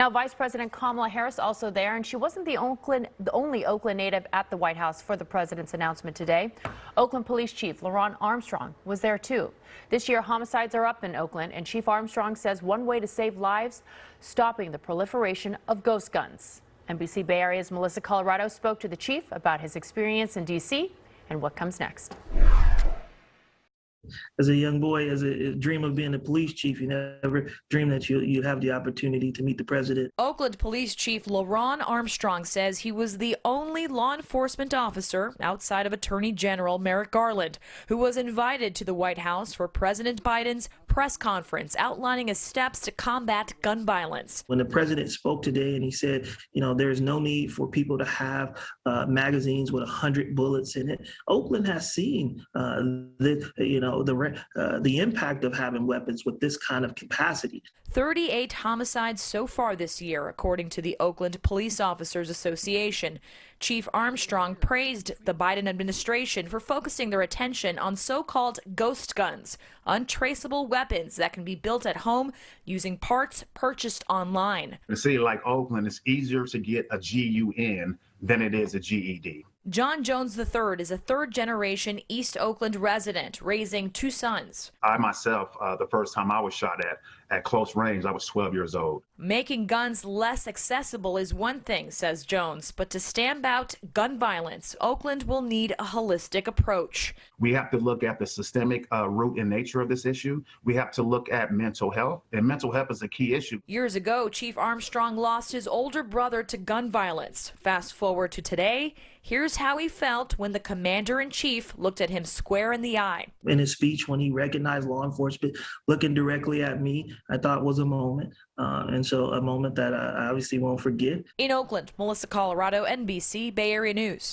Now, Vice President Kamala Harris also there, and she wasn't the only Oakland native at the White House for the president's announcement today. Oakland Police Chief LeRonne Armstrong was there too. This year, homicides are up in Oakland, and Chief Armstrong says one way to save lives, stopping the proliferation of ghost guns. NBC Bay Area's Melissa Colorado spoke to the chief about his experience in D.C. and what comes next. As a young boy, as a dream of being a police chief, you never dream that you have the opportunity to meet the president. Oakland Police Chief LeRonne Armstrong says he was the only law enforcement officer outside of Attorney General Merrick Garland who was invited to the White House for President Biden's press conference outlining his steps to combat gun violence. When the president spoke today and he said, there's no need for people to have magazines with 100 bullets in it, Oakland has seen the impact of having weapons with this kind of capacity. 38 homicides so far this year, according to the Oakland Police Officers Association. Chief Armstrong praised the Biden administration for focusing their attention on so-called ghost guns, untraceable weapons that can be built at home using parts purchased online. In a city like Oakland, it's easier to get a GUN than it is a GED. John Jones III is a third-generation East Oakland resident, raising two sons. I myself, the first time I was shot at close range, I was 12 years old. Making guns less accessible is one thing, says Jones, but to stamp out gun violence, Oakland will need a holistic approach. We have to look at the systemic root and nature of this issue. We have to look at mental health, and mental health is a key issue. Years ago, Chief Armstrong lost his older brother to gun violence. Fast forward to today, here's how he felt when the commander-in-chief looked at him square in the eye. In his speech, when he recognized law enforcement looking directly at me, I thought was a moment, and so a moment that I obviously won't forget. In Oakland, Melissa Colorado, NBC Bay Area News.